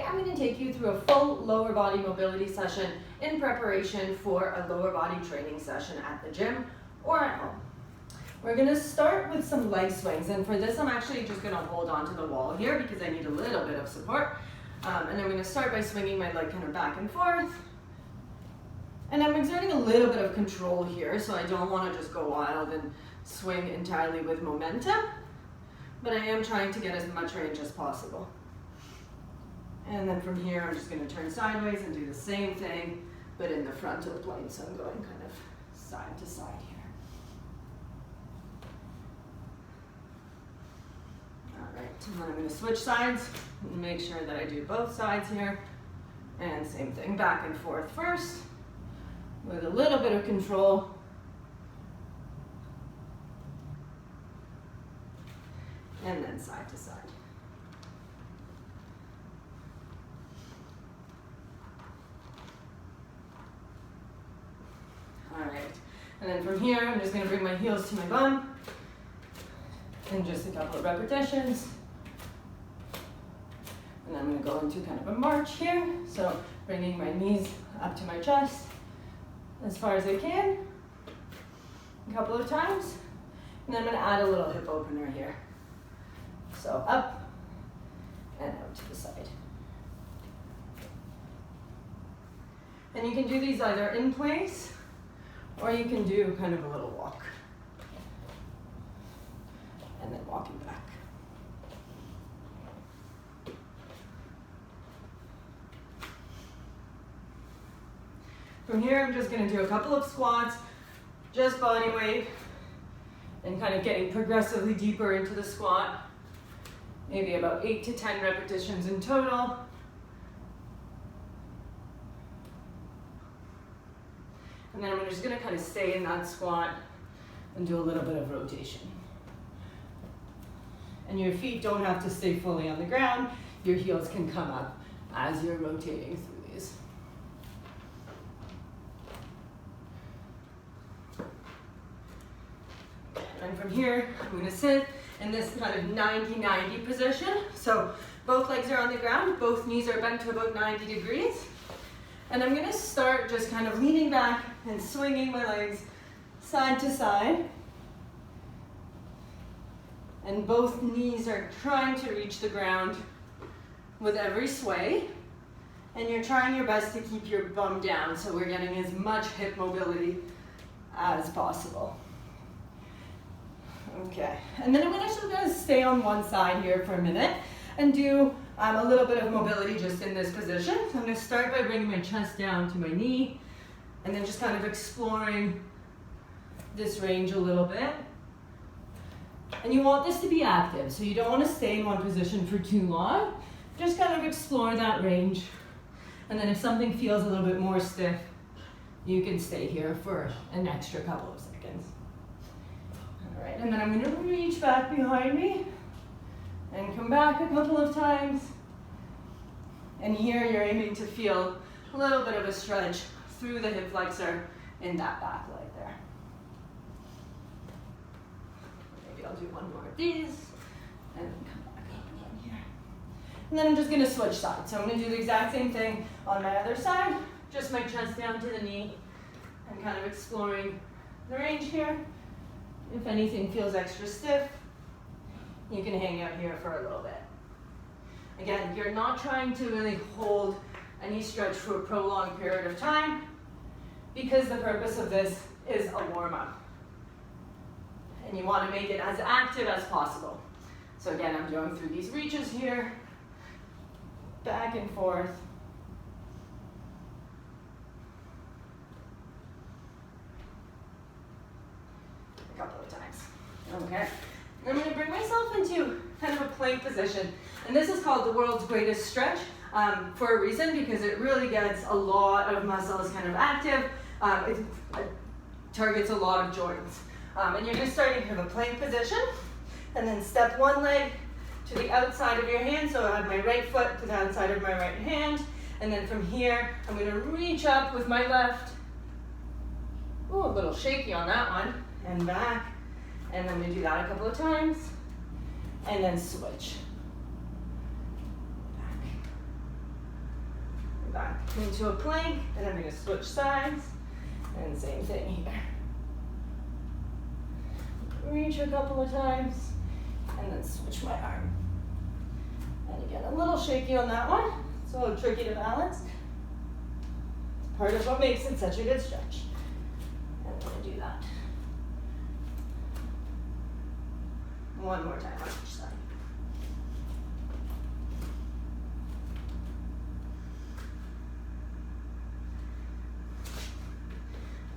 I'm going to take you through a full lower body mobility session in preparation for a lower body training session at the gym or at home. We're going to start with some leg swings, and for this I'm actually just going to hold on to the wall here because I need a little bit of support. And I'm going to start by swinging my leg kind of back and forth. And I'm exerting a little bit of control here, so I don't want to just go wild and swing entirely with momentum, but I am trying to get as much range as possible. And then from here, I'm just going to turn sideways and do the same thing, but in the frontal plane. So I'm going kind of side to side here. All right, and then I'm going to switch sides and make sure that I do both sides here. And same thing, back and forth first, with a little bit of control. And then side to side. All right, and then from here, I'm just going to bring my heels to my bum, and just a couple of repetitions. And then I'm going to go into kind of a march here, so bringing my knees up to my chest as far as I can, a couple of times, and then I'm going to add a little hip opener here. So up and out to the side. And you can do these either in place, or you can do kind of a little walk. And then walking back. From here, I'm just going to do a couple of squats, just body weight, and kind of getting progressively deeper into the squat. Maybe about 8 to 10 repetitions in total. And then I'm just going to kind of stay in that squat and do a little bit of rotation. And your feet don't have to stay fully on the ground. Your heels can come up as you're rotating through these. And from here, I'm going to sit in this kind of 90-90 position. So both legs are on the ground, both knees are bent to about 90 degrees. And I'm going to start just kind of leaning back and swinging my legs side to side. And both knees are trying to reach the ground with every sway. And you're trying your best to keep your bum down, so we're getting as much hip mobility as possible. Okay, and then I'm actually going to stay on one side here for a minute and do a little bit of mobility just in this position. So I'm going to start by bringing my chest down to my knee and then just kind of exploring this range a little bit. And you want this to be active, so you don't want to stay in one position for too long. Just kind of explore that range. And then if something feels a little bit more stiff, you can stay here for an extra couple of seconds. All right, and then I'm going to reach back behind me and come back a couple of times. And here you're aiming to feel a little bit of a stretch through the hip flexor in that back leg there. Maybe I'll do one more of these and then come back up again here. And then I'm just going to switch sides. So I'm going to do the exact same thing on my other side, just my chest down to the knee and kind of exploring the range here. If anything feels extra stiff, you can hang out here for a little bit. Again, you're not trying to really hold any stretch for a prolonged period of time because the purpose of this is a warm-up. And you want to make it as active as possible. So again, I'm going through these reaches here, back and forth. A couple of times. Okay. And I'm going to bring myself into kind of a plank position. And this is called the world's greatest stretch for a reason, because it really gets a lot of muscles kind of active. It targets a lot of joints. And you're just starting to have a plank position. And then step one leg to the outside of your hand. So I have my right foot to the outside of my right hand. And then from here, I'm going to reach up with my left. Ooh, a little shaky on that one. And back. And I'm going to do that a couple of times. And then switch. Back. into a plank, and I'm going to switch sides, and same thing here. Reach a couple of times, and then switch my arm. And again, a little shaky on that one. It's a little tricky to balance. It's part of what makes it such a good stretch. And I'm going to do that. One more time on each side.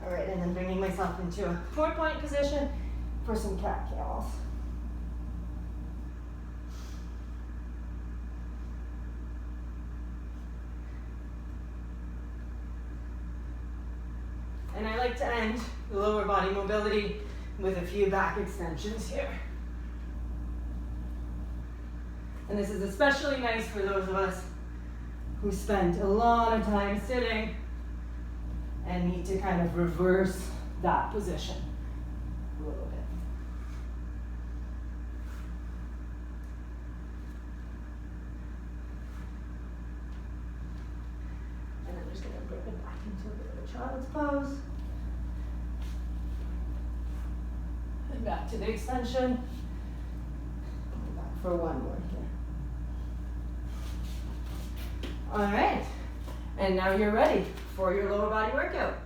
All right, and then bringing myself into a 4-point position for some cat camels. And I like to end the lower body mobility with a few back extensions here. And this is especially nice for those of us who spent a lot of time sitting and need to kind of reverse that position a little bit. And I'm just going to bring it back into a bit of a child's pose. And back to the extension. And back for one more here. All right, and now you're ready for your lower body workout.